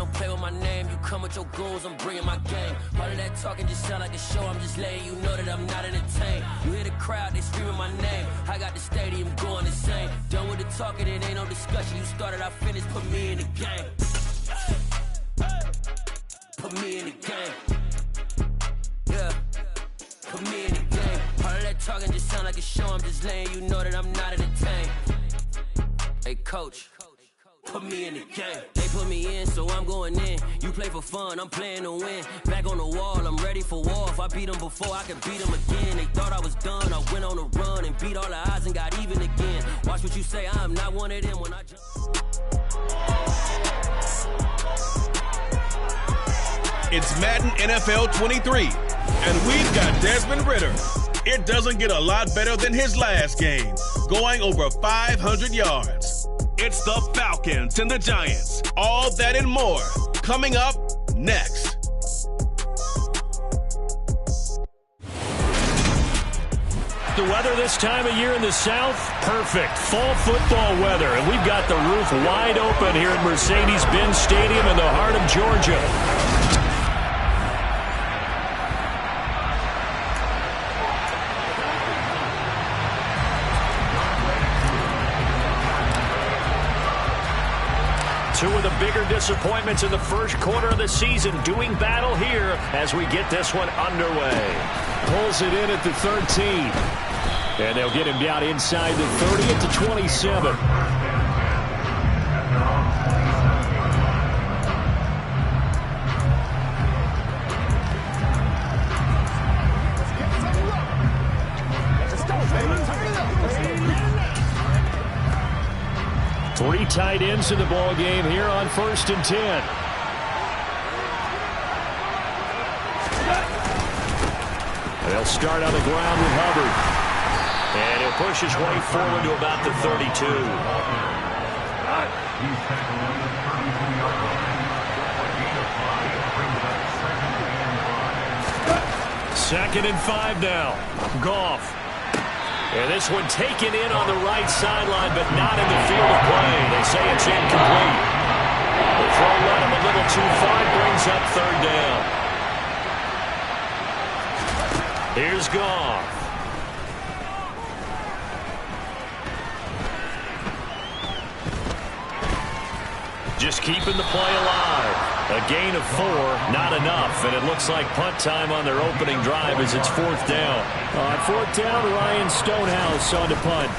don't play with my name. You come with your goons, I'm bringing my game. All of that talking just sound like a show. I'm just letting you know that I'm not entertained. You hear the crowd, they screaming my name. I got the stadium going insane. Done with the talking, it ain't no discussion. You started, I finished, put me in the game. Put me in the game. Yeah. Put me in the game. All of that talking just sound like a show. I'm just letting you know that I'm not entertained. Hey, coach. Put me in the game. They put me in, so I'm going in. You play for fun, I'm playing to win. Back on the wall, I'm ready for war. If I beat them before, I can beat them again. They thought I was done, I went on a run and beat all the odds and got even again. Watch what you say, I'm not one of them when I jump. It's Madden NFL 23, and we've got Desmond Ridder. It doesn't get a lot better than his last game, going over 500 yards. It's the Falcons and the Giants. All that and more coming up next. The weather this time of year in the South, perfect. Fall football weather, and we've got the roof wide open here at Mercedes-Benz Stadium in the heart of Georgia. Two of the bigger disappointments in the first quarter of the season doing battle here as we get this one underway. Pulls it in at the 13. And they'll get him down inside the 30 at the 27. Three tight ends in the ball game here on 1st and 10. And they'll start on the ground with Hubbard. And he'll push his way forward to about the 32. Second and 5 now. Goff. And this one taken in on the right sideline, but not in the field of play. They say it's incomplete. The throw led him a little too far, brings up 3rd down. Here's Goff. Just keeping the play alive. A gain of 4, not enough, and it looks like punt time on their opening drive as it's 4th down. On 4th down, Ryan Stonehouse on to punt.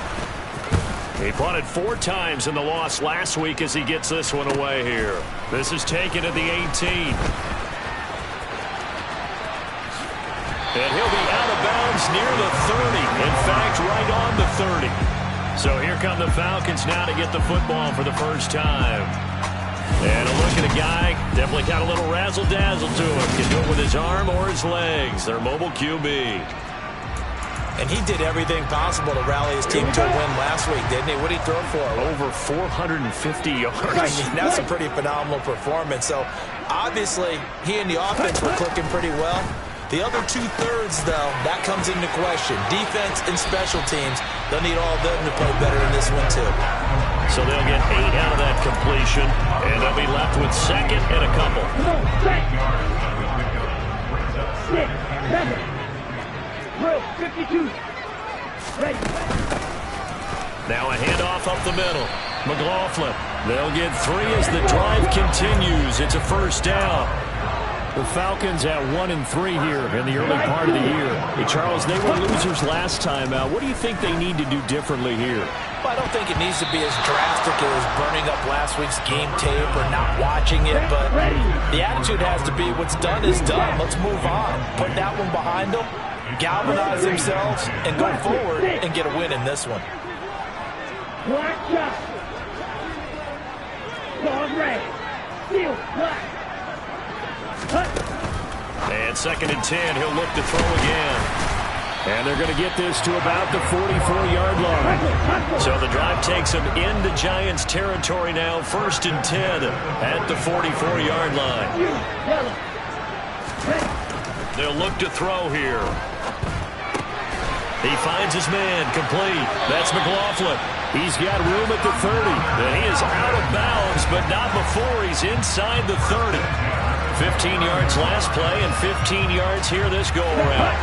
He punted 4 times in the loss last week as he gets this one away here. This is taken at the 18. And he'll be out of bounds near the 30. In fact, right on the 30. So here come the Falcons now to get the football for the first time. And a look at a guy, definitely got a little razzle-dazzle to him. Can do it with his arm or his legs. Their mobile QB. And he did everything possible to rally his team to a win last week, didn't he? What did he throw for? Over 450 yards. I mean, that's a pretty phenomenal performance. So, obviously, he and the offense were clicking pretty well. The other 2/3, though, that comes into question. Defense and special teams, they'll need all of them to play better in this one, too. So they'll get 8 out of that completion, and they'll be left with 2nd and a couple. 6, 7, 52. Ready. Now a handoff up the middle. McLaughlin. They'll get 3 as the drive continues. It's a 1st down. The Falcons at 1-3 here in the early part of the year. Hey, Charles, they were losers last time out. What do you think they need to do differently here? Well, I don't think it needs to be as drastic as burning up last week's game tape or not watching it, but the attitude has to be what's done is done. Let's move on. Put that one behind them, galvanize themselves, and go forward and get a win in this one. Watch out. Dog red. Steel black. And 2nd and 10, he'll look to throw again. And they're going to get this to about the 44-yard line. So the drive takes them into Giants territory now. 1st and 10 at the 44-yard line. They'll look to throw here. He finds his man, complete. That's McLaughlin. He's got room at the 30. And he is out of bounds, but not before he's inside the 30. 15 yards last play and 15 yards here this go-around.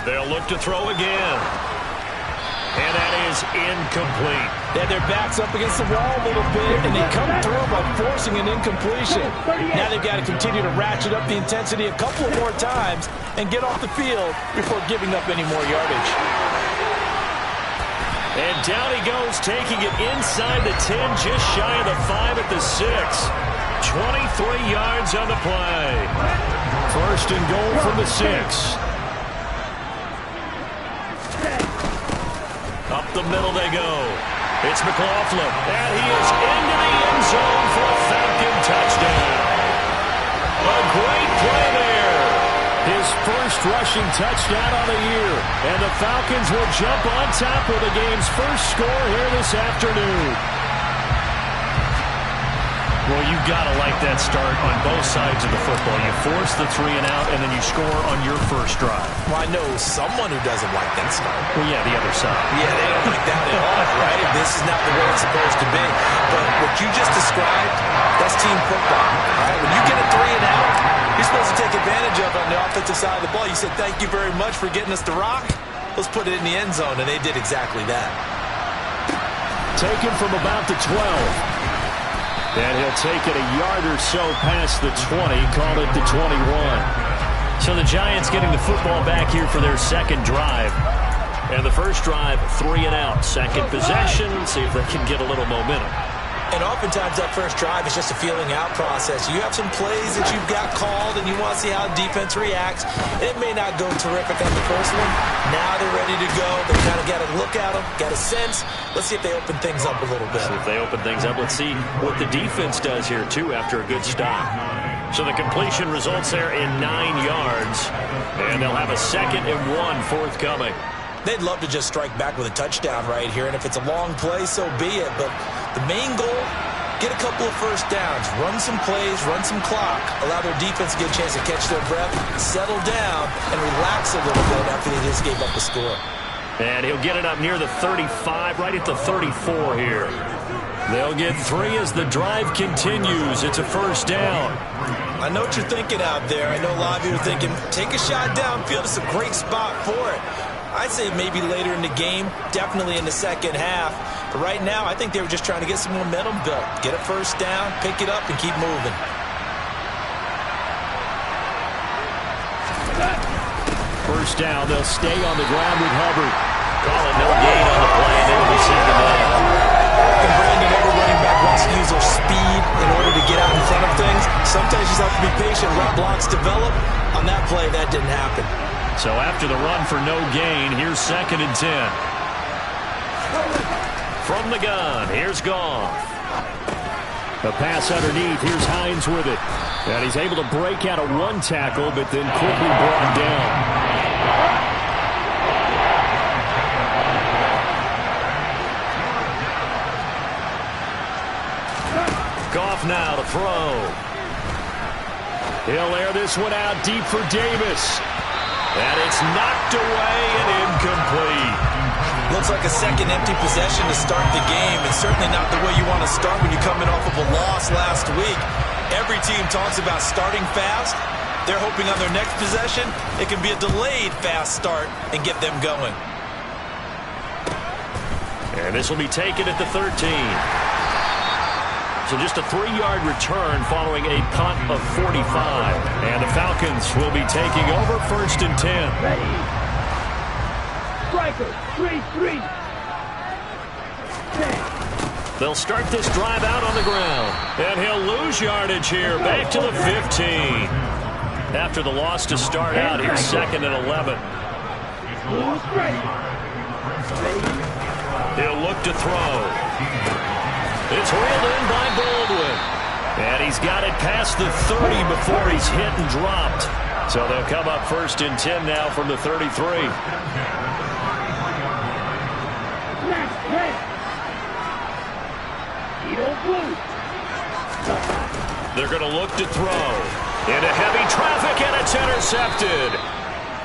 They'll look to throw again. And that is incomplete. Yeah, their back's up against the wall a little bit, and they come through by forcing an incompletion. Now they've got to continue to ratchet up the intensity a couple more times and get off the field before giving up any more yardage. And down he goes, taking it inside the 10, just shy of the 5 at the 6. 23 yards on the play. First and goal from the 6. Up the middle they go. It's McLaughlin. And he is into the end zone for a Falcon touchdown. A great play there. His first rushing touchdown on the year. And the Falcons will jump on top of the game's first score here this afternoon. Well, you've got to like that start on both sides of the football. You force the 3 and out, and then you score on your first drive. Well, I know someone who doesn't like that start. Well, yeah, the other side. Yeah, they don't like that at all, right? This is not the way it's supposed to be. But what you just described, that's team football. Right? When you get a 3 and out, you're supposed to take advantage of it on the offensive side of the ball. You said, thank you very much for getting us the rock. Let's put it in the end zone, and they did exactly that. Taken from about the 12. And he'll take it a yard or so past the 20, call it the 21. So the Giants getting the football back here for their second drive. And the first drive, 3 and out. Second possession, see if they can get a little momentum. And oftentimes that first drive is just a feeling out process. You have some plays that you've got called and you want to see how defense reacts. It may not go terrific on the first one. Now they're ready to go. They kind of got to look at them, got a sense. Let's see if they open things up a little bit. See if they open things up. Let's see what the defense does here, too, after a good stop. So the completion results there in 9 yards. And they'll have a 2nd and 1 forthcoming. They'd love to just strike back with a touchdown right here. And if it's a long play, so be it. But the main goal, get a couple of first downs, run some plays, run some clock, allow their defense to get a chance to catch their breath, settle down, and relax a little bit after they just gave up a score. And he'll get it up near the 35, right at the 34 here. They'll get 3 as the drive continues. It's a first down. I know what you're thinking out there. I know a lot of you are thinking, take a shot downfield. It's a great spot for it. I'd say maybe later in the game, definitely in the second half. But right now, I think they were just trying to get some momentum built. Get a first down, pick it up, and keep moving. First down, they'll stay on the ground with Hubbard. Call it no gain on the play, and it'll be second down. And Brandon, every running back wants to use their speed in order to get out in front of things. Sometimes you just have to be patient, let blocks develop. On that play, that didn't happen. So after the run for no gain, here's 2nd and 10. From the gun, here's Goff. A pass underneath, here's Hines with it. And he's able to break out of 1 tackle, but then quickly brought down. Goff now to throw. He'll air this one out deep for Davis. And it's knocked away and incomplete. Looks like a second empty possession to start the game, and certainly not the way you want to start when you're coming off of a loss last week. Every team talks about starting fast. They're hoping on their next possession it can be a delayed fast start and get them going. And this will be taken at the 13. So just a 3-yard return following a punt of 45. And the Falcons will be taking over 1st and 10. Ready. Striker, 3-3. They'll start this drive out on the ground. And he'll lose yardage here. Back to the 15. After the loss to start out, here's 2nd and 11. He'll look to throw. It's reeled in by Baldwin. And he's got it past the 30 before he's hit and dropped. So they'll come up 1st and 10 now from the 33. They're going to look to throw. Into heavy traffic, and it's intercepted.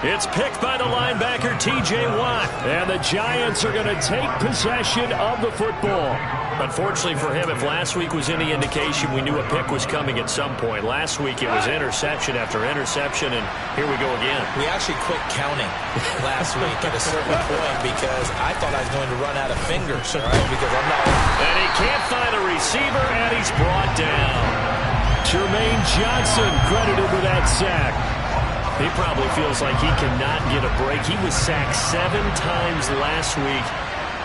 It's picked by the linebacker, T.J. Watt. And the Giants are going to take possession of the football. Unfortunately for him, if last week was any indication, we knew a pick was coming at some point. Last week, it was interception after interception, and here we go again. We actually quit counting last week at a certain point because I thought I was going to run out of fingers, all right? Because I'm not... And he can't find a receiver, and he's brought down. Jermaine Johnson credited with that sack. He probably feels like he cannot get a break. He was sacked 7 times last week.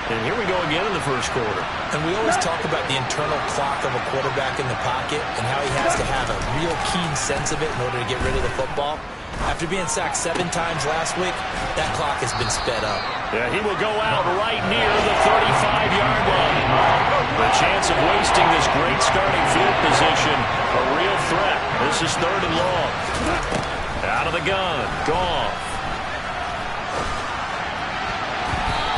And here we go again in the first quarter. And we always talk about the internal clock of a quarterback in the pocket and how he has to have a real keen sense of it in order to get rid of the football. After being sacked 7 times last week, that clock has been sped up. Yeah, he will go out right near the 35-yard line. The chance of wasting this great starting field position, a real threat. This is 3rd and long. Out of the gun, Goff.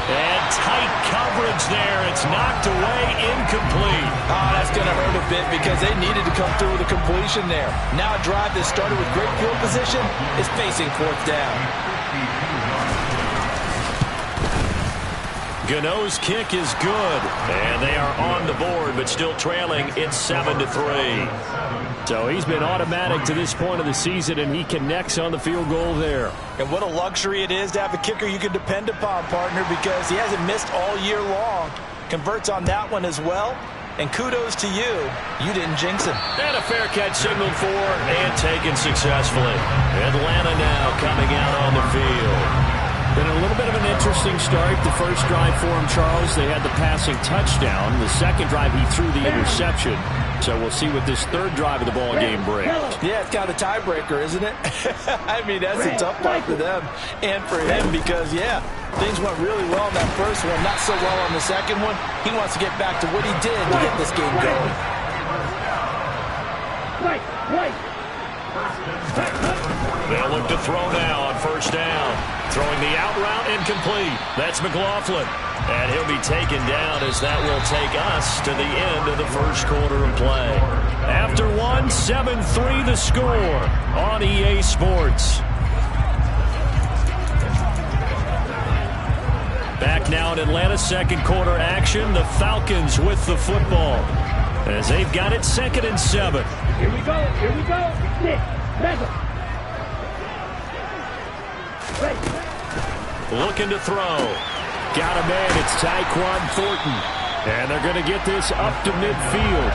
And tight coverage there. It's knocked away, incomplete. Oh, that's going to hurt a bit because they needed to come through with a completion there. Now a drive that started with great field position is facing 4th down. Gano's kick is good. And they are on the board, but still trailing. It's 7-3. So he's been automatic to this point of the season, and he connects on the field goal there. And what a luxury it is to have a kicker you can depend upon, partner, because he hasn't missed all year long. Converts on that one as well. And kudos to you. You didn't jinx him. And a fair catch signaled for and taken successfully. Atlanta now coming out on the field. Been a little bit of an interesting start. The first drive for him, Charles, they had the passing touchdown. The second drive, he threw the interception. So we'll see what this 3rd drive of the ball game brings. Yeah, it's kind of a tiebreaker, isn't it? I mean, that's a tough part for them and for him because, yeah, things went really well in that first one, not so well on the second one. He wants to get back to what he did to get this game going. They'll look to throw now on 1st down. Throwing the out route incomplete. That's McLaughlin. And he'll be taken down as that will take us to the end of the first quarter of play. After 1, 7-3 the score on EA Sports. Back now in Atlanta, second quarter action. The Falcons with the football as they've got it 2nd and 7. Here we go. 6, 7. Looking to throw. Got a man. It's Tyquan Thornton. And they're going to get this up to midfield.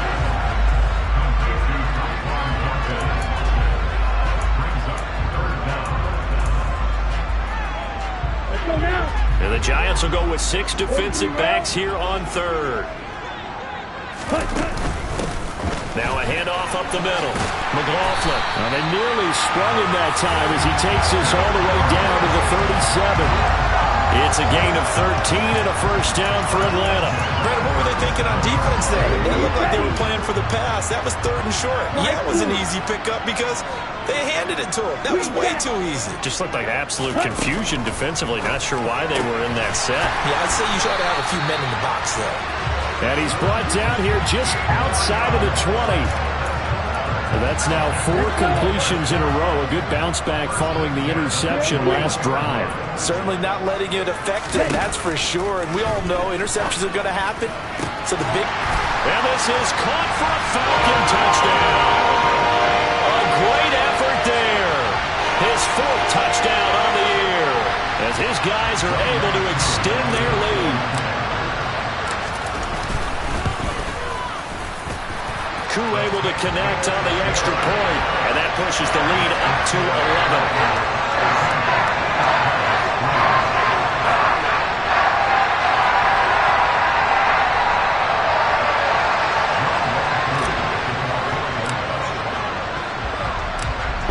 Let's go now. And the Giants will go with 6 defensive backs here on 3rd. Now a handoff up the middle. McLaughlin. And they nearly sprung him that time as he takes this all the way down to the 37. It's a gain of 13 and a first down for Atlanta. Brandon, what were they thinking on defense there? It looked like they were playing for the pass. That was 3rd and short. Yeah, it was an easy pickup because they handed it to him. That was way too easy. Just looked like absolute confusion defensively. Not sure why they were in that set. Yeah, I'd say you should have a few men in the box, though. And he's brought down here just outside of the 20. And that's now 4 completions in a row. A good bounce back following the interception last drive. Certainly not letting it affect him, that's for sure. And we all know interceptions are going to happen. So the big... And this is caught for a Falcon touchdown. A great effort there. His 4th touchdown on the year. As his guys are able to extend their lead. Koo able to connect on the extra point, and that pushes the lead up to 11.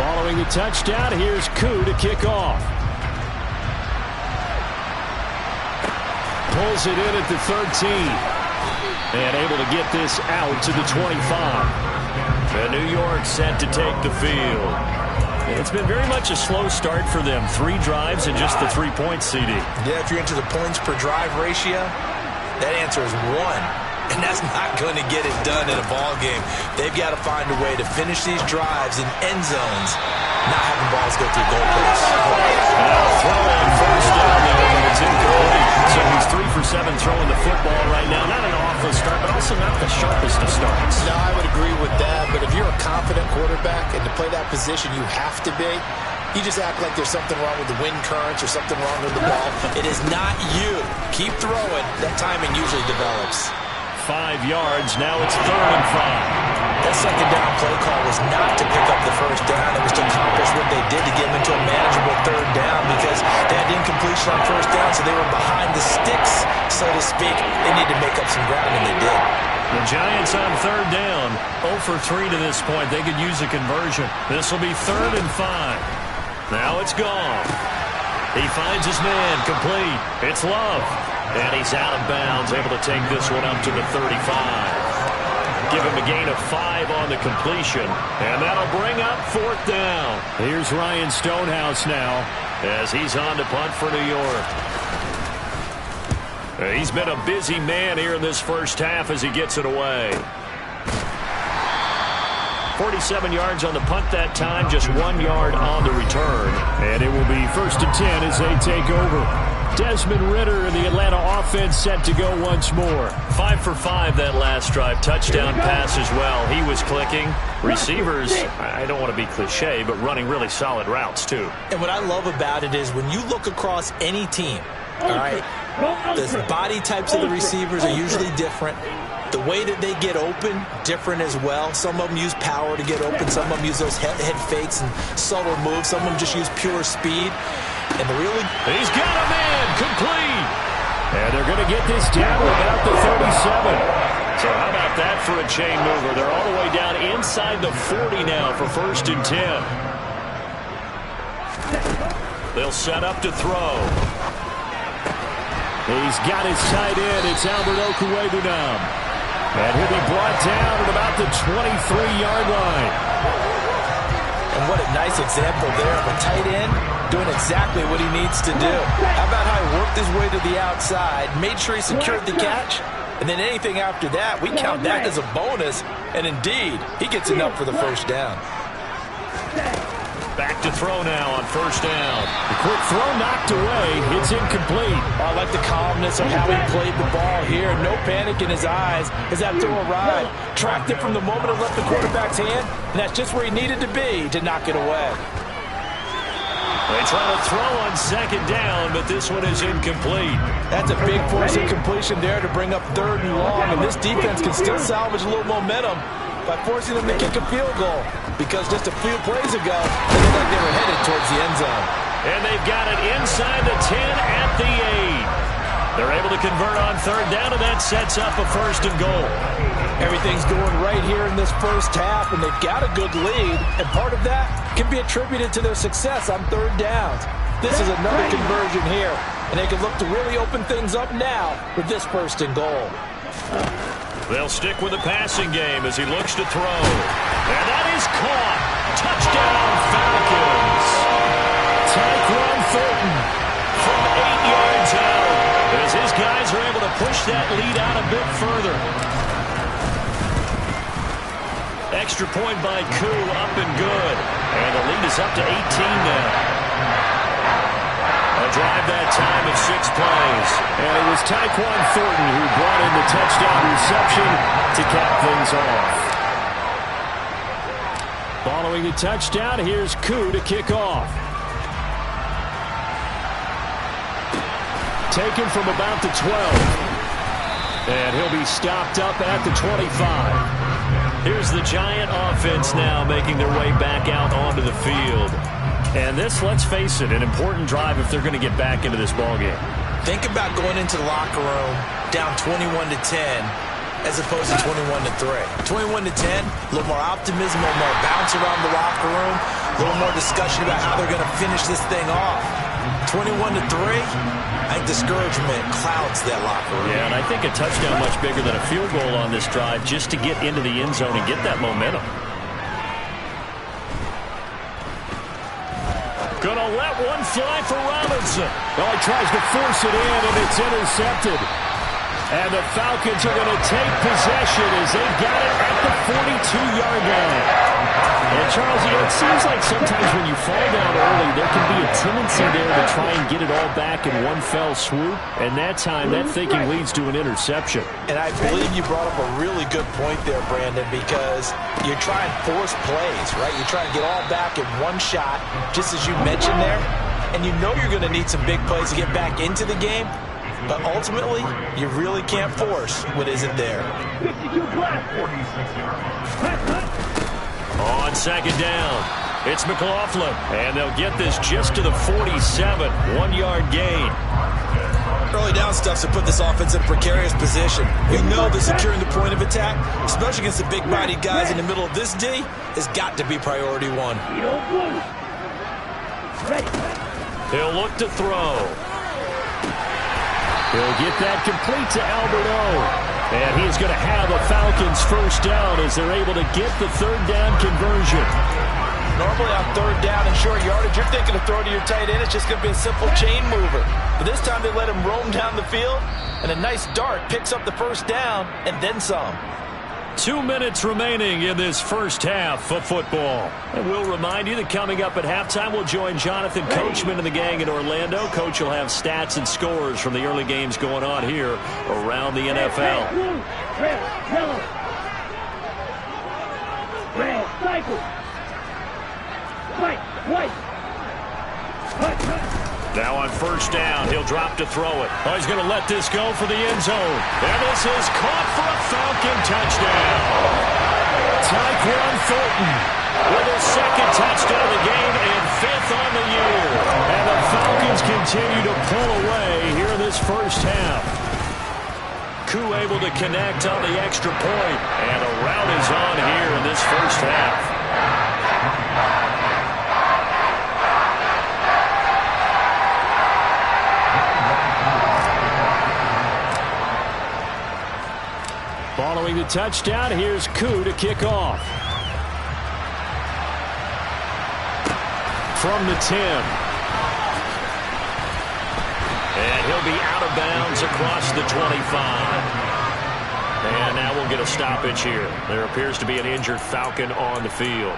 Following the touchdown, here's Koo to kick off. Pulls it in at the 13. And able to get this out to the 25. And New York set to take the field. It's been very much a slow start for them. 3 drives and just the 3-point CD. Yeah, if you're into the points per drive ratio, that answer is 1. and that's not going to get it done in a ball game. They've got to find a way to finish these drives in end zones, not having balls go through goalposts. Throw on first down there, but it's incomplete. So he's 3 for 7 throwing the football right now. Not an awful start, but also not the sharpest of starts. No, I would agree with that, but if you're a confident quarterback and to play that position you have to be, you just act like there's something wrong with the wind currents or something wrong with the ball. It is not you. Keep throwing. That timing usually develops. 5 yards. Now it's 3rd and 5. That second down play call was not to pick up the first down. It was to accomplish what they did to get them into a manageable 3rd down because they had incompletion on first down, so they were behind the sticks, so to speak. They need to make up some ground, and they did. The Giants on 3rd down. 0 for 3 to this point. They could use a conversion. This will be 3rd and 5. Now it's gone. He finds his man, complete. It's Love. And he's out of bounds, able to take this one up to the 35. Give him a gain of 5 on the completion. And that'll bring up 4th down. Here's Ryan Stonehouse now as he's on to punt for New York. He's been a busy man here in this first half as he gets it away. 47 yards on the punt that time, just 1 yard on the return. And it will be 1st and 10 as they take over. Desmond Ridder and the Atlanta offense set to go once more. 5 for 5 that last drive. Touchdown pass as well. He was clicking. Receivers, I don't want to be cliche, but running really solid routes too. And what I love about it is when you look across any team, all right, the body types of the receivers are usually different. The way that they get open, different as well. Some of them use power to get open. Some of them use those head fakes and subtle moves. Some of them just use pure speed. And he's got a man, complete. And they're going to get this down about the 37. So how about that for a chain mover? They're all the way down inside the 40 now for 1st and 10. They'll set up to throw. He's got his tight end. It's Albert Okwuegbunam. And he'll be brought down at about the 23-yard line. And what a nice example there of a tight end doing exactly what he needs to do. How about how he worked his way to the outside, made sure he secured the catch, and then anything after that, we count that as a bonus. And indeed, he gets enough for the first down. Back to throw now on 1st down. The quick throw knocked away. It's incomplete. I like the calmness of how he played the ball here. No panic in his eyes as that throw arrived. Tracked it from the moment it left the quarterback's hand, and that's just where he needed to be to knock it away. They try to throw on 2nd down, but this one is incomplete. That's a big force of completion there to bring up 3rd and long, and this defense can still salvage a little momentum by forcing them to kick a field goal, because just a few plays ago, they looked like they were headed towards the end zone. And they've got it inside the 10 at the 8. They're able to convert on 3rd down, and that sets up a 1st and goal. Everything's going right here in this first half, and they've got a good lead, and part of that can be attributed to their success on 3rd downs. This is another conversion here, and they can look to really open things up now with this 1st and goal. They'll stick with the passing game as he looks to throw. And that is caught. Touchdown, Falcons. Tyquan Thornton from 8 yards out as his guys are able to push that lead out a bit further. Extra point by Koo, up and good. And the lead is up to 18 now. A drive that time of 6 plays. And it was Tyquan Thornton who brought in the touchdown reception to cap things off. Following the touchdown, here's Koo to kick off. Taken from about the 12. And he'll be stopped up at the 25. Here's the Giant offense now making their way back out onto the field. And this, let's face it, an important drive if they're going to get back into this ballgame. Think about going into the locker room down 21-10 as opposed to 21-3. 21-10, a little more optimism, a little more bounce around the locker room, a little more discussion about how they're going to finish this thing off. 21-3, I think discouragement clouds that locker room. Yeah, and I think a touchdown much bigger than a field goal on this drive just to get into the end zone and get that momentum. Gonna let one fly for Robinson. Oh, he tries to force it in, and it's intercepted. And the Falcons are going to take possession as they got it at the 42-yard line. And Charles, it seems like sometimes when you fall down early, there can be a tendency there to try and get it all back in one fell swoop. And that time, that thinking leads to an interception. And I believe you brought up a really good point there, Brandon, because you're trying to force plays, right? You're trying to get all back in one shot, just as you mentioned there. And you know you're going to need some big plays to get back into the game. But ultimately, you really can't force what isn't there. 52 plus. On second down, it's McLaughlin. And they'll get this just to the 47, 1-yard gain. Early down stuff's to put this offense in a precarious position. We know that securing the point of attack, especially against the big-bodied guys in the middle of this D, has got to be priority one. He'll look to throw. He'll get that complete to Albert O. And he's going to have a Falcons first down as they're able to get the third down conversion. Normally on third down and short yardage, you're thinking of throwing to your tight end. It's just going to be a simple chain mover. But this time they let him roam down the field, and a nice dart picks up the first down and then some. 2 minutes remaining in this first half of football. And we'll remind you that coming up at halftime, we'll join Jonathan Coachman and the gang in Orlando. Coach will have stats and scores from the early games going on here around the NFL. Red, yellow. Red, cycle. White. Now on first down, he'll drop to throw it. Oh, he's going to let this go for the end zone. And this is caught for a Falcon touchdown. Tyquan Thornton with his second touchdown of the game and fifth on the year. And the Falcons continue to pull away here in this first half. Koo able to connect on the extra point. And a rout is on here in this first half. Following the touchdown, here's Koo to kick off. From the 10. And he'll be out of bounds across the 25. And now we'll get a stoppage here. There appears to be an injured Falcon on the field.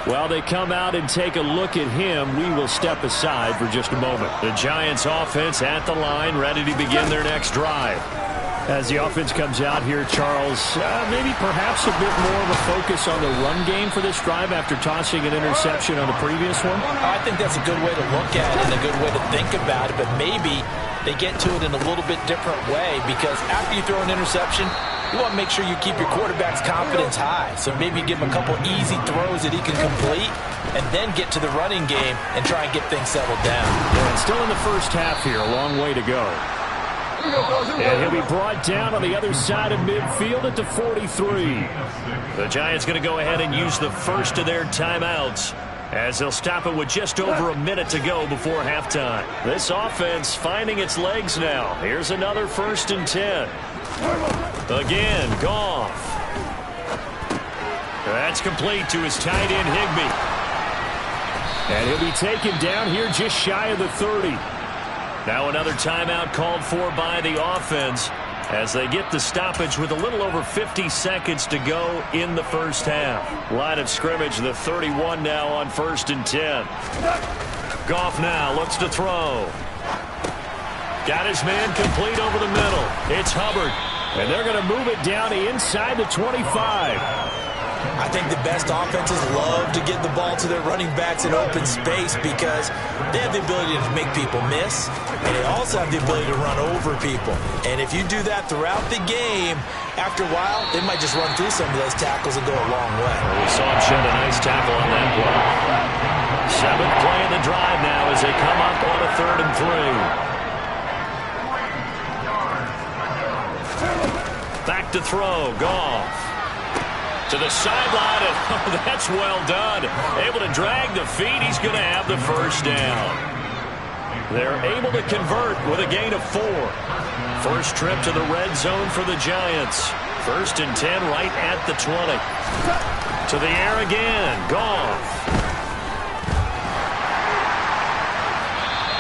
While they come out and take a look at him, we will step aside for just a moment. The Giants offense at the line, ready to begin their next drive. As the offense comes out here, Charles, maybe perhaps a bit more of a focus on the run game for this drive after tossing an interception on the previous one? I think that's a good way to look at it and a good way to think about it, but maybe they get to it in a little bit different way because after you throw an interception, you want to make sure you keep your quarterback's confidence high. So maybe give him a couple easy throws that he can complete and then get to the running game and try and get things settled down. Yeah, and still in the first half here, a long way to go. And he'll be brought down on the other side of midfield at the 43. The Giants going to go ahead and use the first of their timeouts as they'll stop it with just over a minute to go before halftime. This offense finding its legs now. Here's another 1st and 10. Again, Goff. That's complete to his tight end, Higbee. And he'll be taken down here just shy of the 30. Now another timeout called for by the offense as they get the stoppage with a little over 50 seconds to go in the first half. Line of scrimmage, the 31 now on 1st and 10. Goff now looks to throw. Got his man complete over the middle. It's Hubbard. And they're going to move it down inside the 25. I think the best offenses love to get the ball to their running backs in open space because they have the ability to make people miss, and they also have the ability to run over people. And if you do that throughout the game, after a while, they might just run through some of those tackles and go a long way. We saw him shed a nice tackle on that play. 7th play of the drive now as they come up on a 3rd and 3. Back to throw, Goff. To the sideline, and oh, that's well done. Able to drag the feet. He's going to have the first down. They're able to convert with a gain of 4. First trip to the red zone for the Giants. 1st and 10 right at the 20. To the air again. Goff.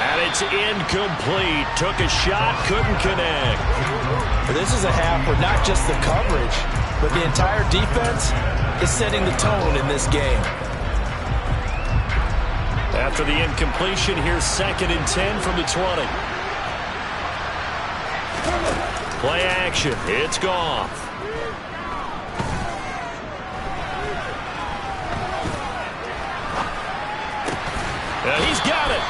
And it it's incomplete. Took a shot, couldn't connect. This is a half where not just the coverage, but the entire defense is setting the tone in this game. After the incompletion, here's 2nd and 10 from the 20. Play action. It's Goff. He's got it.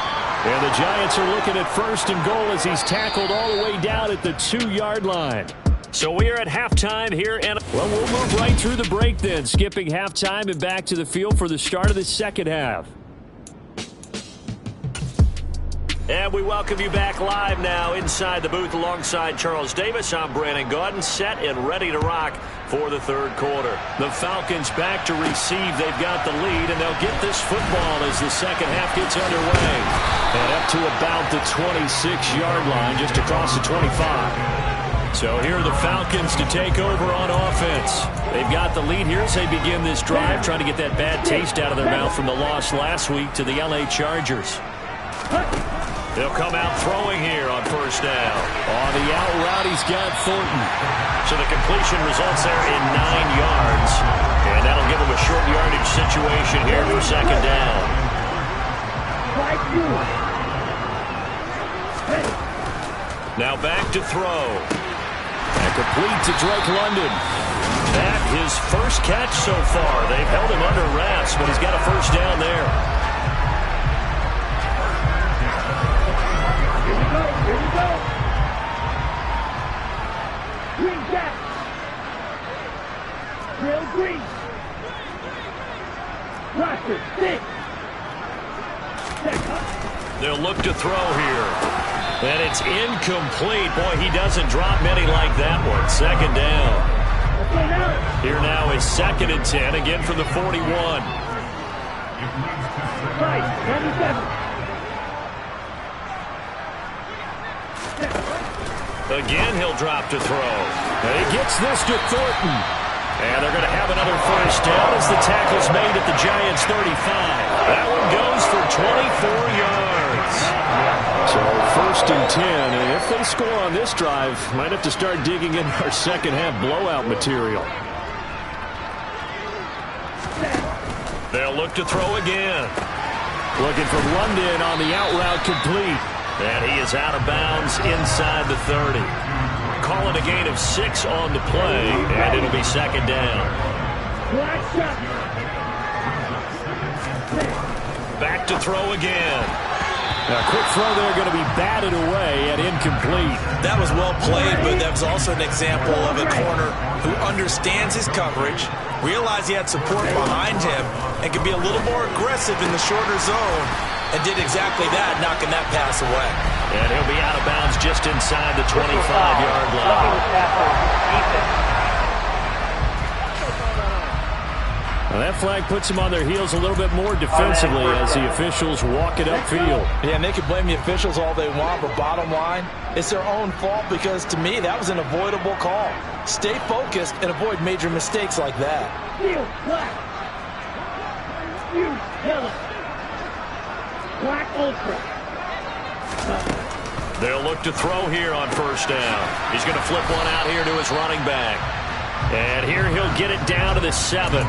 And the Giants are looking at 1st and goal as he's tackled all the way down at the 2-yard line. So we are at halftime here, and well, we'll move right through the break then, skipping halftime and back to the field for the start of the second half. And we welcome you back live now inside the booth alongside Charles Davis. I'm Brandon Gaudin, set and ready to rock for the third quarter. The Falcons back to receive. They've got the lead, and they'll get this football as the second half gets underway. And up to about the 26-yard line, just across the 25. So here are the Falcons to take over on offense. They've got the lead here as they begin this drive, trying to get that bad taste out of their mouth from the loss last week to the LA Chargers. They'll come out throwing here on 1st down. On the out route, he's got Thornton. So the completion results there in 9 yards. And that'll give him a short yardage situation here for 2nd down. Now back to throw. And complete to Drake London. That his first catch so far. They've held him under wraps, but he's got a 1st down there. Here we go. Green jack. Real green. Roster, 6. They'll look to throw here. And it's incomplete. Boy, he doesn't drop many like that one. 2nd down. Here now is 2nd and 10, again from the 41. Right, 97. Again, he'll drop to throw. He gets this to Thornton. And they're going to have another 1st down as the tackle's made at the Giants' 35. That one goes for 24 yards. So 1st and 10, and if they score on this drive, might have to start digging in our second half blowout material. They'll look to throw again. Looking for London on the out route, complete. And he is out of bounds inside the 30. Call it a gain of 6 on the play, and it'll be 2nd down. Back to throw again. A quick throw there going to be batted away and incomplete. That was well played, but that was also an example of a corner who understands his coverage, realized he had support behind him, and could be a little more aggressive in the shorter zone, and did exactly that, knocking that pass away. And he'll be out of bounds just inside the 25-yard line. Well, that flag puts them on their heels a little bit more defensively as the officials walk it upfield. Yeah, and they can blame the officials all they want, but bottom line, it's their own fault because, to me, that was an avoidable call. Stay focused and avoid major mistakes like that. Black. Yellow. Black ultra. They'll look to throw here on 1st down. He's going to flip one out here to his running back. And here he'll get it down to the 7.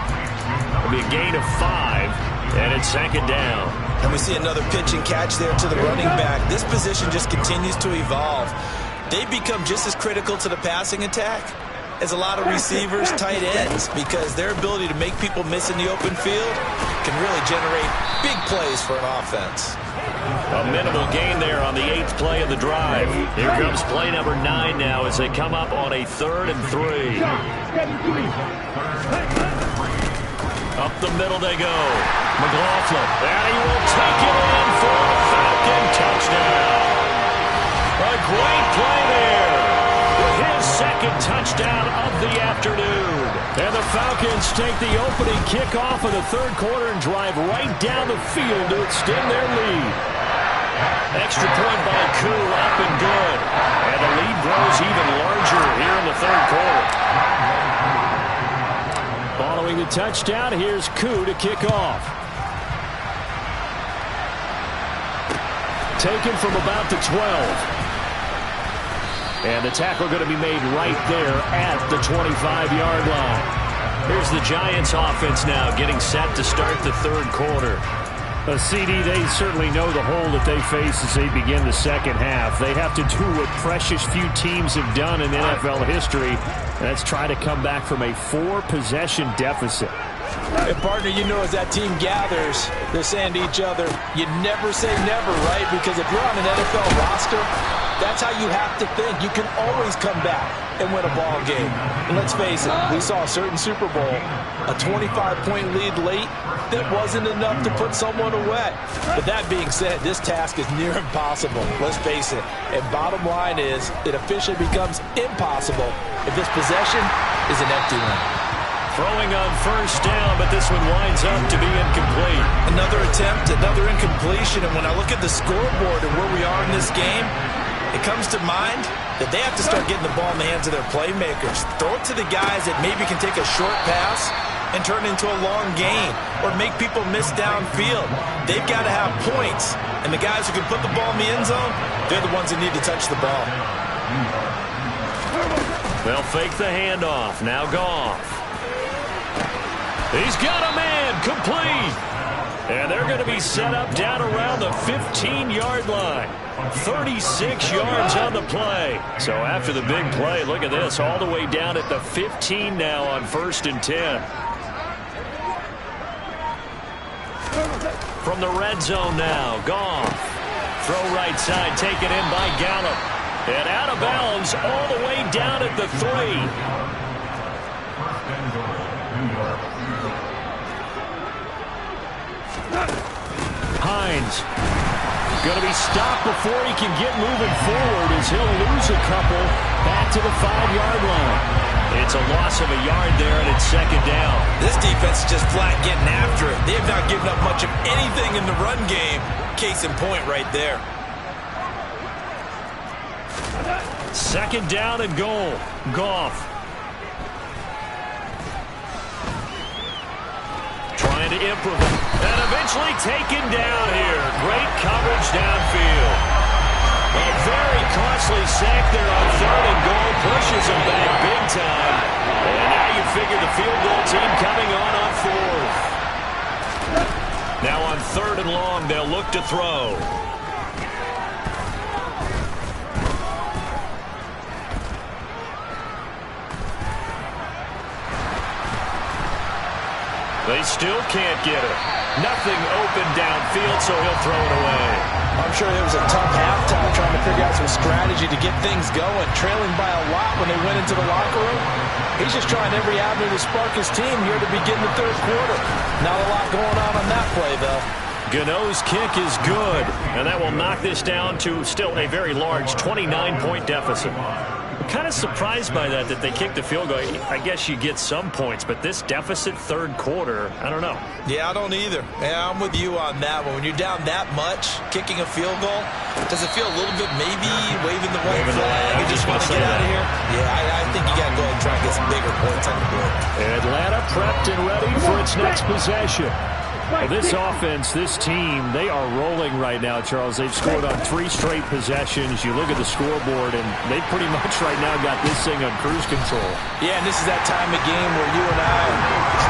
It'll be a gain of 5, and it's 2nd down. And we see another pitch and catch there to the running back. This position just continues to evolve. They become just as critical to the passing attack as a lot of receivers, tight ends, because their ability to make people miss in the open field can really generate big plays for an offense. A minimal gain there on the 8th play of the drive. Here comes play number 9 now as they come up on a 3rd and 3. Up the middle they go. McLaughlin. And he will take it in for a Falcon touchdown. A great play there. His 2nd touchdown of the afternoon. And the Falcons take the opening kickoff of the 3rd quarter and drive right down the field to extend their lead. Extra point by Koo, up and good. And the lead grows even larger here in the 3rd quarter. Following the touchdown, here's Koo to kick off. Taken from about the 12. And the tackle going to be made right there at the 25-yard line. Here's the Giants offense now getting set to start the third quarter. CD, they certainly know the hole that they face as they begin the second half. They have to do what precious few teams have done in NFL history. That's try to come back from a 4-possession deficit. And partner, you know, as that team gathers, they're saying to each other, you never say never, right? Because if you're on an NFL roster, that's how you have to think. You can always come back and win a ball game. And let's face it, we saw a certain Super Bowl, a 25-point lead late that wasn't enough to put someone away. But that being said, this task is near impossible. Let's face it. And bottom line is, it officially becomes impossible if this possession is an empty one. Throwing on first down, but this one winds up to be incomplete. Another attempt, another incompletion, and when I look at the scoreboard and where we are in this game, it comes to mind that they have to start getting the ball in the hands of their playmakers. Throw it to the guys that maybe can take a short pass and turn it into a long gain or make people miss downfield. They've got to have points, and the guys who can put the ball in the end zone, they're the ones that need to touch the ball. They'll fake the handoff. Now Goff. He's got a man, complete. And they're going to be set up down around the 15-yard line. 36 yards on the play. So after the big play, look at this, all the way down at the 15 now on 1st and 10. From the red zone now, Goff. Throw right side, taken in by Gallup. And out of bounds all the way down at the 3. Hines going to be stopped before he can get moving forward as he'll lose a couple back to the 5-yard line. It's a loss of a yard there, and it's second down. This defense is just flat getting after it. They have not given up much of anything in the run game. Case in point right there. Second down and goal. Goff. Trying to improve. And eventually taken down here. Great coverage downfield. A very costly sack there on 3rd and goal. Pushes him back big time. And now you figure the field goal team coming on 4th. Now on 3rd and long, they'll look to throw. They still can't get it. Nothing open downfield, so he'll throw it away. I'm sure it was a tough halftime trying to figure out some strategy to get things going. Trailing by a lot when they went into the locker room. He's just trying every avenue to spark his team here to begin the third quarter. Not a lot going on that play, though. Gano's kick is good, and that will knock this down to still a very large 29-point deficit. Kind of surprised by that they kicked the field goal. I guess you get some points, but this deficit third quarter, I don't know. Yeah, I don't either. Yeah, I'm with you on that one. When you're down that much, kicking a field goal, does it feel a little bit maybe waving the white flag and just want to get out of here? Yeah, I think you got to go ahead and try and get some bigger points on the board. Atlanta prepped and ready for its next possession. Well, this offense, this team, they are rolling right now, Charles. They've scored on 3 straight possessions. You look at the scoreboard, and they pretty much right now got this thing on cruise control. Yeah, and this is that time of game where you and I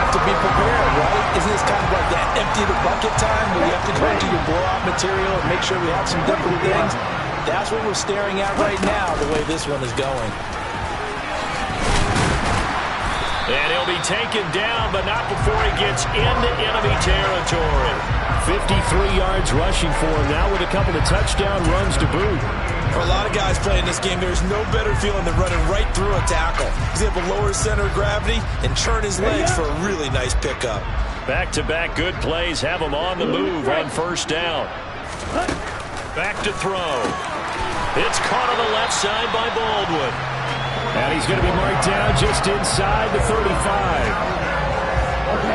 have to be prepared, right? Isn't this kind of like that empty the bucket time where you have to go into your blowout material and make sure we have some different things? That's what we're staring at right now, the way this one is going. And he'll be taken down, but not before he gets into enemy territory. 53 yards rushing for him now with a couple of touchdown runs to boot. For a lot of guys playing this game, there's no better feeling than running right through a tackle. He's able to lower his center of gravity and churn his legs for a really nice pickup. Back-to-back good plays have him on the move on first down. Back to throw. It's caught on the left side by Baldwin. And he's going to be marked down just inside the 35.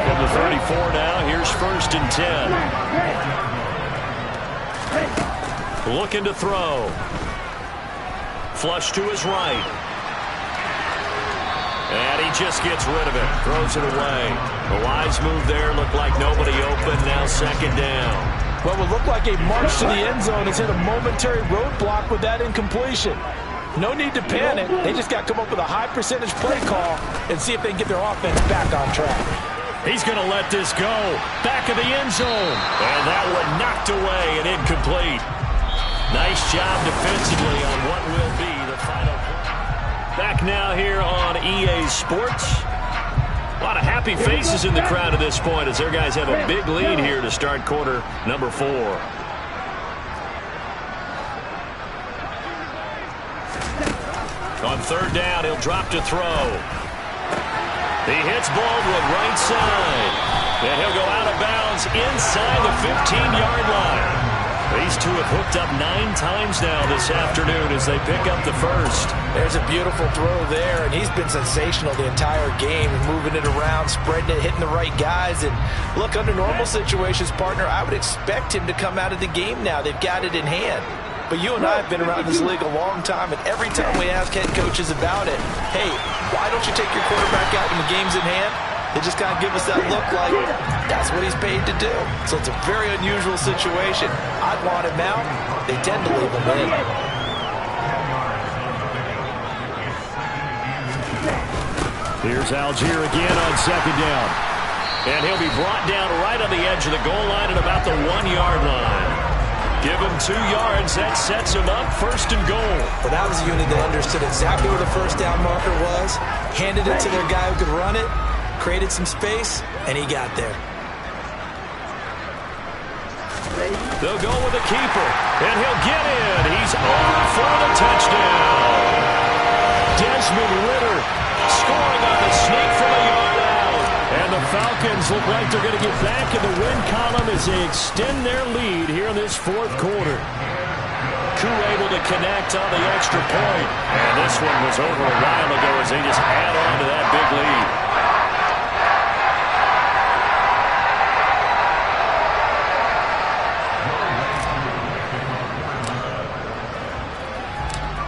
From the 34 now, here's 1st and 10. Looking to throw. Flush to his right. And he just gets rid of it. Throws it away. A wise move there. Looked like nobody open. Now 2nd down. What would look like a march to the end zone has hit a momentary roadblock with that incompletion. No need to panic. They just got to come up with a high percentage play call and see if they can get their offense back on track. He's going to let this go. Back of the end zone. And that one knocked away and incomplete. Nice job defensively on what will be the final play. Back now here on EA Sports. A lot of happy faces in the crowd at this point as their guys have a big lead here to start quarter number 4. On third down, he'll drop to throw. He hits Baldwin right side. And he'll go out of bounds inside the 15-yard line. These two have hooked up 9 times now this afternoon as they pick up the first. There's a beautiful throw there, and he's been sensational the entire game, moving it around, spreading it, hitting the right guys. And look, under normal situations, partner, I would expect him to come out of the game now. They've got it in hand. But you and I have been around this league a long time, and every time we ask head coaches about it, hey, why don't you take your quarterback out when the game's in hand? They just kind of give us that look like that's what he's paid to do. So it's a very unusual situation. I'd want him out. They tend to leave him in. Here's Algier again on second down. And he'll be brought down right on the edge of the goal line at about the 1-yard line. Give him 2 yards. That sets him up first and goal. Well, that was a unit that understood exactly where the first down marker was, handed it to their guy who could run it, created some space, and he got there. They'll go with the keeper, and he'll get in. He's over for the touchdown. Desmond Ridder scoring on the sneak from a yard out. And the Falcons look like they're going to get back in the win column as they extend their lead here in this fourth quarter. Koo able to connect on the extra point. And this one was over a while ago as they just add on to that big lead.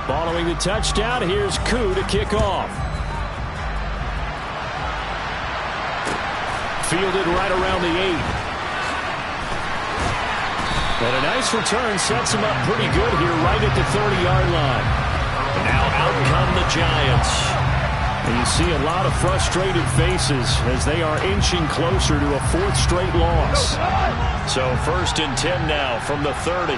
Following the touchdown, here's Koo to kick off. Fielded right around the 8. And a nice return sets him up pretty good here right at the 30-yard line. Now out come the Giants. And you see a lot of frustrated faces as they are inching closer to a 4th straight loss. So 1st and 10 now from the 30.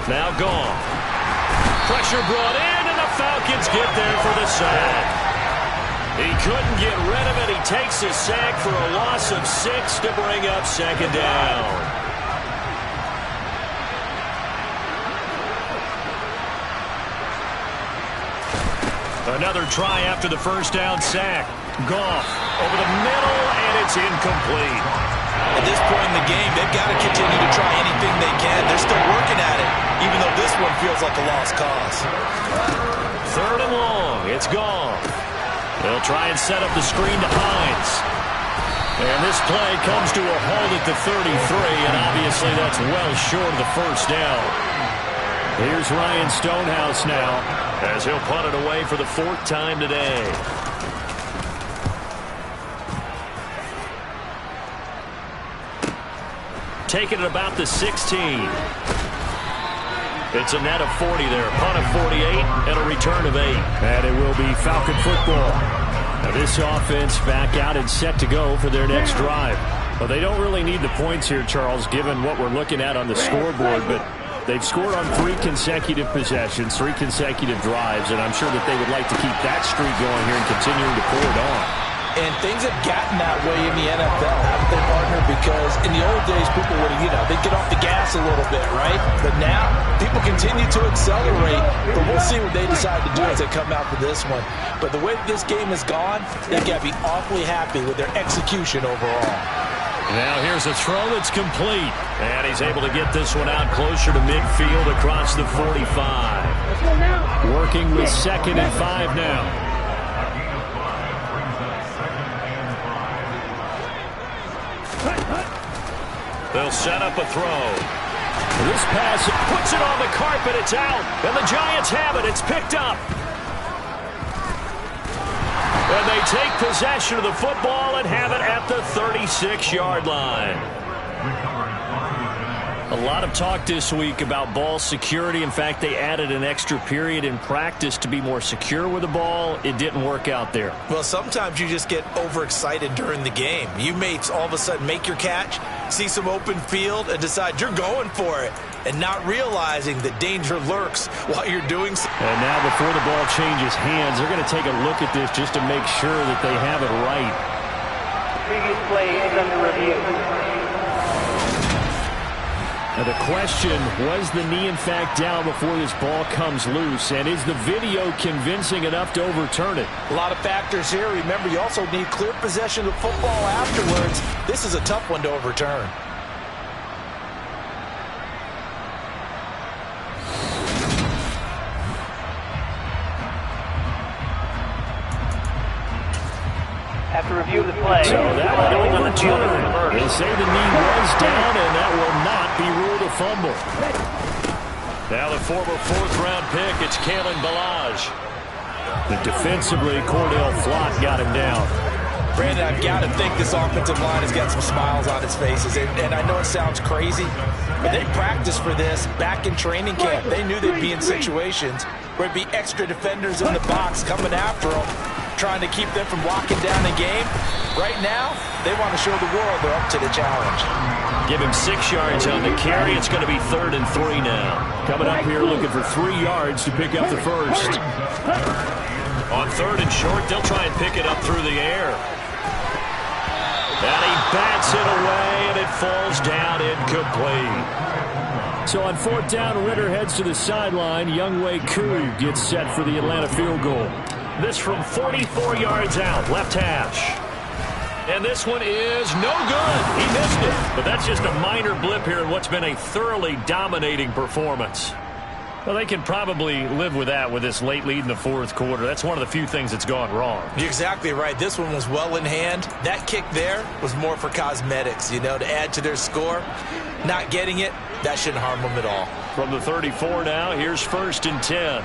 Now gone. Pressure brought in, and the Falcons get there for the sack. He couldn't get rid of it. He takes his sack for a loss of 6 to bring up second down. Another try after the first down sack. Goff over the middle, and it's incomplete. At this point in the game, they've got to continue to try anything they can. They're still working at it, even though this one feels like a lost cause. 3rd and long. It's gone. They'll try and set up the screen to Hines. And this play comes to a halt at the 33, and obviously that's well short of the first down. Here's Ryan Stonehouse now as he'll punt it away for the 4th time today. Taking it about the 16. It's a net of 40 there. Punt of 48 and a return of 8. And it will be Falcon football. Now this offense back out and set to go for their next drive. Well, they don't really need the points here, Charles, given what we're looking at on the scoreboard. But they've scored on 3 consecutive possessions, 3 consecutive drives. And I'm sure that they would like to keep that streak going here and continuing to pour it on. And things have gotten that way in the NFL, haven't they, partner? Because in the old days, people would, they'd get off the gas a little bit, right? But now, people continue to accelerate. But we'll see what they decide to do as they come out for this one. But the way this game has gone, they've got to be awfully happy with their execution overall. Now here's a throw that's complete. And he's able to get this one out closer to midfield across the 45. Working with 2nd and 5 now. They'll set up a throw. This pass puts it on the carpet. It's out. And the Giants have it. It's picked up. And they take possession of the football and have it at the 36-yard line. A lot of talk this week about ball security. In fact, they added an extra period in practice to be more secure with the ball. It didn't work out there. Well, sometimes you just get overexcited during the game. You may all of a sudden make your catch, see some open field, and decide you're going for it, and not realizing that danger lurks while you're doing so. And now before the ball changes hands, they're going to take a look at this just to make sure that they have it right. Previous play is under review. Now the question, was the knee in fact down before this ball comes loose? And is the video convincing enough to overturn it? A lot of factors here. Remember, you also need clear possession of football afterwards. This is a tough one to overturn. After review of the play. So that one overturned. They say the knee was down, and that will not be ruled a fumble. Now the former fourth-round pick, it's Kalen Ballage. But defensively, Cordell Flott got him down. Brandon, I've got to think this offensive line has got some smiles on its faces. And I know it sounds crazy, but they practiced for this back in training camp. They knew they'd be in situations where it'd be extra defenders in the box coming after them, trying to keep them from locking down the game. Right now, they want to show the world they're up to the challenge. Give him 6 yards on the carry. It's going to be 3rd and 3 now. Coming up here looking for 3 yards to pick up the first. On 3rd and short, they'll try and pick it up through the air. And he bats it away, and it falls down incomplete. So on 4th down, Ritter heads to the sideline. Younghoe Koo gets set for the Atlanta field goal. This from 44 yards out, left hash. And this one is no good. He missed it. But that's just a minor blip here in what's been a thoroughly dominating performance. Well, they can probably live with that with this late lead in the 4th quarter. That's one of the few things that's gone wrong. You're exactly right. This one was well in hand. That kick there was more for cosmetics, to add to their score. Not getting it, that shouldn't harm them at all. From the 34 now, here's 1st and 10.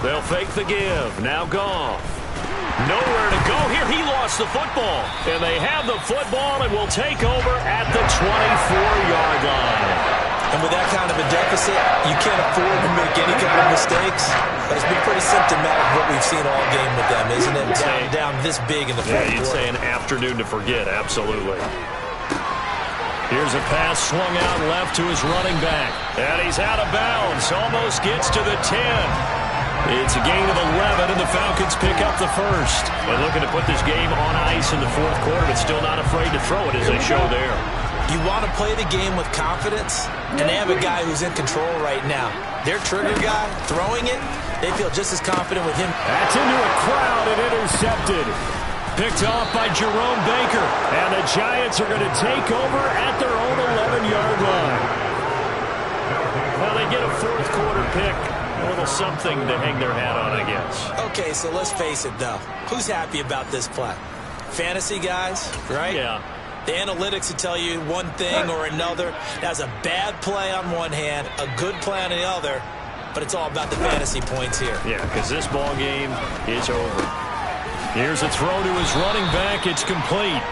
They'll fake the give. Now Goff. Nowhere to go here. He lost the football. And they have the football and will take over at the 24-yard line. And with that kind of a deficit, you can't afford to make any kind of mistakes. But it's been pretty symptomatic of what we've seen all game with them, isn't it? Down this big in the fourth quarter. You'd say an afternoon to forget. Absolutely. Here's a pass swung out left to his running back. And he's out of bounds. Almost gets to the 10. It's a gain of 11, and the Falcons pick up the first. They're looking to put this game on ice in the 4th quarter, but still not afraid to throw it as they show there. You want to play the game with confidence, and they have a guy who's in control right now. Their trigger guy, throwing it, they feel just as confident with him. That's into a crowd and intercepted. Picked off by Jerome Baker, and the Giants are going to take over at their own 11-yard line. Well, they get a 4th quarter pick. A little something to hang their hat on, I guess. Okay, so let's face it, though. Who's happy about this play? Fantasy guys, right? Yeah. The analytics will tell you one thing or another. That's a bad play on one hand, a good play on the other, but it's all about the fantasy points here. Yeah, because this ball game is over. Here's a throw to his running back. It's complete.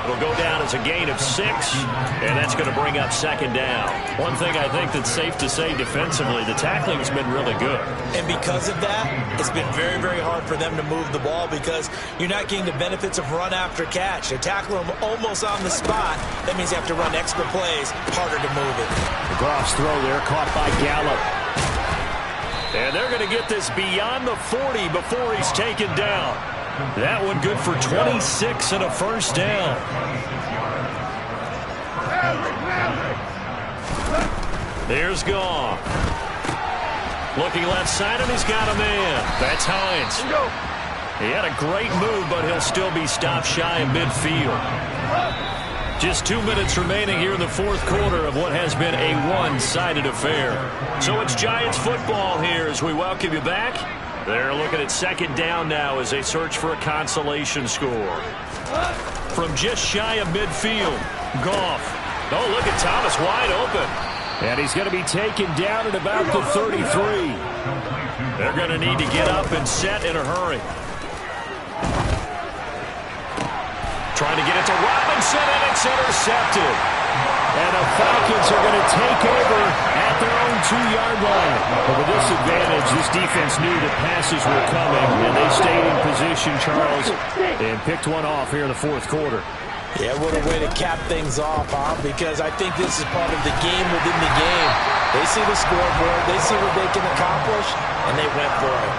It'll go down as a gain of 6, and that's going to bring up 2nd down. One thing I think that's safe to say defensively, the tackling's been really good. And because of that, it's been very, very hard for them to move the ball because you're not getting the benefits of run after catch. They're tackling them almost on the spot. That means you have to run extra plays, harder to move it. The Goff's throw there caught by Gallup. And they're going to get this beyond the 40 before he's taken down. That one good for 26 and a first down. There's Goff. Looking left side, and he's got a man. That's Hines. He had a great move, but he'll still be stopped shy of midfield. Just 2 minutes remaining here in the 4th quarter of what has been a one-sided affair. So it's Giants football here as we welcome you back. They're looking at 2nd down now as they search for a consolation score. From just shy of midfield, Goff. Oh, look at Thomas wide open. And he's going to be taken down at about the 33. They're going to need to get up and set in a hurry. Trying to get it to Robinson, and it's intercepted. And the Falcons are going to take over at their own 2-yard line. But with this advantage, this defense knew that passes were coming, and they stayed in position, Charles, and picked one off here in the fourth quarter. Yeah, what a way to cap things off, huh? Because I think this is part of the game within the game. They see the scoreboard, they see what they can accomplish, and they went for it.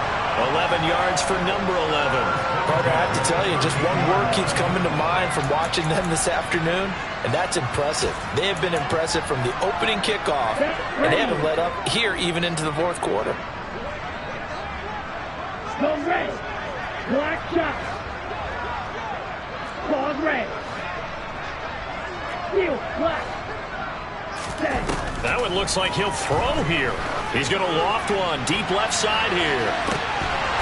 11 yards for number 11. Carter, I have to tell you, just one word keeps coming to mind from watching them this afternoon, and that's impressive. They have been impressive from the opening kickoff, and they haven't let up here even into the fourth quarter. Go red. Black shot. Pause red. Steel black. Set. That one looks like he'll throw here. He's going to loft one deep left side here.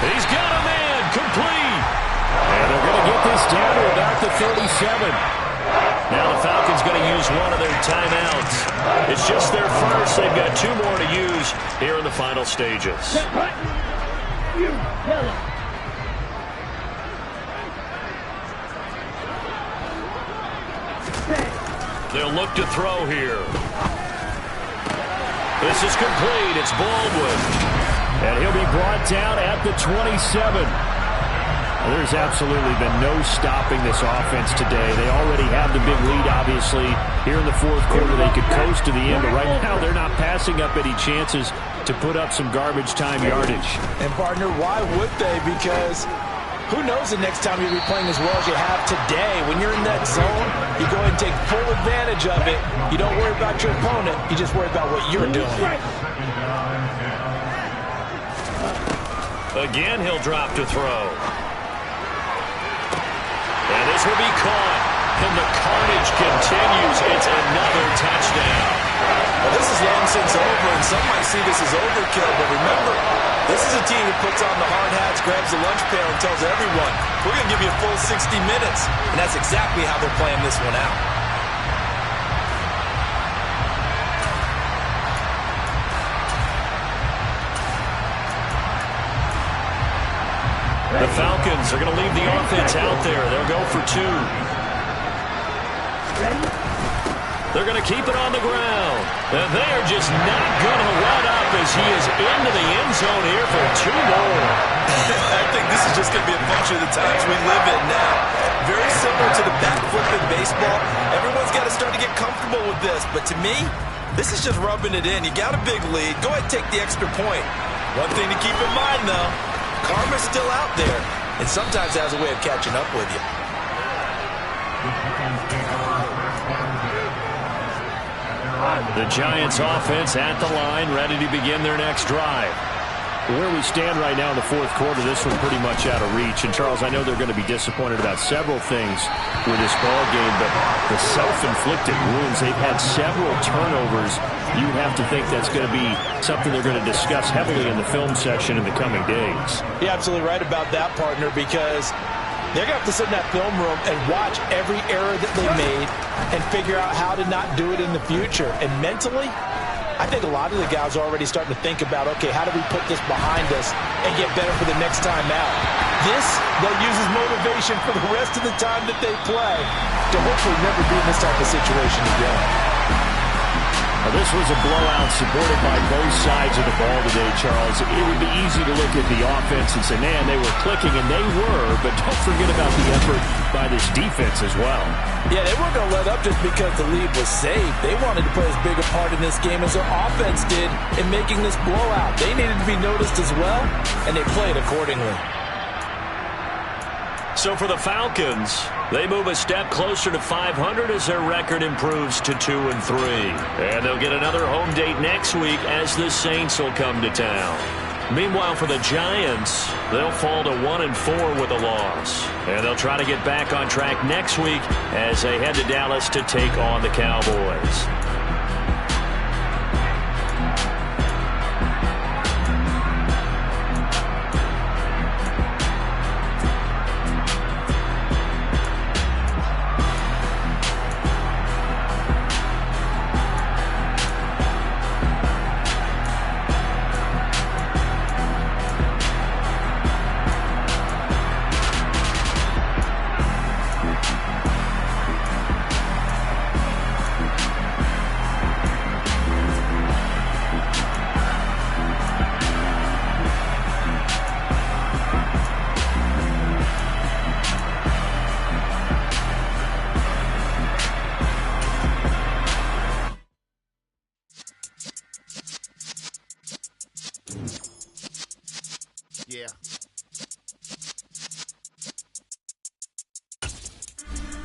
He's got a man complete. And they're going to get this down to about the 37. Now the Falcons going to use one of their timeouts. It's just their first. They've got 2 more to use here in the final stages. You yellow. They'll look to throw here. This is complete. It's Baldwin. And he'll be brought down at the 27. There's absolutely been no stopping this offense today. They already have the big lead, obviously. Here in the fourth quarter, they could coast to the end. But right now, they're not passing up any chances to put up some garbage time yardage. And, partner, why would they? Because who knows the next time you'll be playing as well as you have today. When you're in that zone, you go ahead and take full advantage of it. You don't worry about your opponent. You just worry about what you're doing. Again, he'll drop to throw. And this will be caught. And the carnage continues. It's another touchdown. Well, this is long since over, and some might see this as overkill. But remember, this is a team who puts on the hard hats, grabs the lunch pail, and tells everyone, we're going to give you a full 60 minutes. And that's exactly how they're playing this one out. The Falcons are going to leave the offense out there. They'll go for 2. They're going to keep it on the ground. And they are just not going to let up as he is into the end zone here for 2 more. I think this is just going to be a function of the times we live in now. Very similar to the back flip in baseball. Everyone's got to start to get comfortable with this. But to me, this is just rubbing it in. You got a big lead. Go ahead and take the extra point. One thing to keep in mind, though, karma's still out there, and sometimes has a way of catching up with you. The Giants offense at the line, ready to begin their next drive. Where we stand right now in the fourth quarter, this one pretty much out of reach. And, Charles, I know they're going to be disappointed about several things with this ball game, but the self-inflicted wounds, they've had several turnovers. You have to think that's going to be something they're going to discuss heavily in the film section in the coming days. You're absolutely right about that, partner, because they're going to have to sit in that film room and watch every error that they made and figure out how to not do it in the future. And mentally, I think a lot of the guys are already starting to think about, okay, how do we put this behind us and get better for the next time out? This, they'll use as motivation for the rest of the time that they play to hopefully never be in this type of situation again. Now, this was a blowout supported by both sides of the ball today, Charles. It would be easy to look at the offense and say, man, they were clicking, and they were, but don't forget about the effort by this defense as well. Yeah, they weren't going to let up just because the lead was saved. They wanted to play as big a part in this game as their offense did in making this blowout. They needed to be noticed as well, and they played accordingly. So for the Falcons, they move a step closer to 500 as their record improves to 2-3. And they'll get another home date next week as the Saints will come to town. Meanwhile, for the Giants, they'll fall to 1-4 with a loss. And they'll try to get back on track next week as they head to Dallas to take on the Cowboys.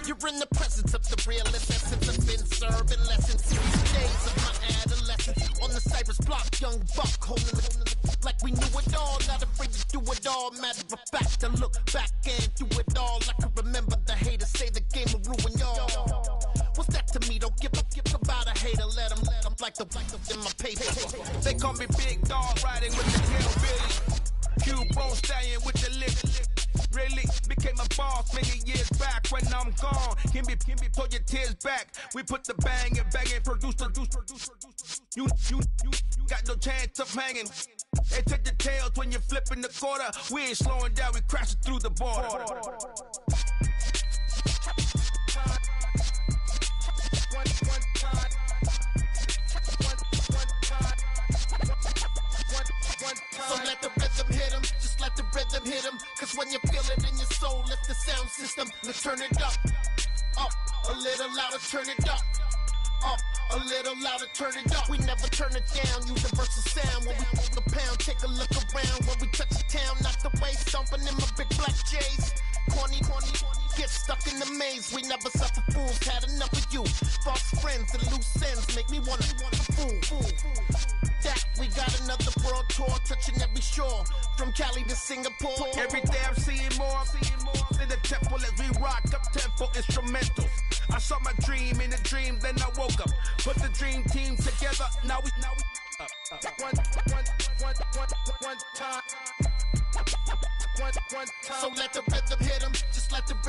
You're in the presence of the realest essence. I've been serving lessons these days of my adolescence. On the Cypress block, young buck holding it like we knew it all. Not afraid to do it all. Matter of fact, I look back and do it all. I can remember the haters say the game will ruin y'all. What's that to me? Don't give about a hater. Let them like the in my paper. They call me Big Dog, riding with the hillbilly. Q-Bone stallion with the lip. Really became a boss many years back. When I'm gone, can be pull your tears back. We put the bang and produce. You got no chance of hanging. They take the tails when you're flipping the quarter. We ain't slowing down, we crashing through the border. So let the rhythm hit him, just let the rhythm hit him. Cause when you feel it in your soul, lift the sound system. Let's turn it up, a little louder, turn it up, a little louder, turn it up. We never turn it down, universal sound. When we hold the pound, take a look around. When we touch the town, knock the way, stomping in my big black J's. Corny, get stuck in the maze. We never suffer fools, had enough of you. False friends and loose ends make me wanna fool. That we got another world tour, touching every shore, from Cali to Singapore. Every day I'm seeing more in the temple as we rock up tempo instrumentals. I saw my dream in a dream, then I woke up. Put the dream team together. Now we one time. So let the rhythm hit him, just let the rhythm.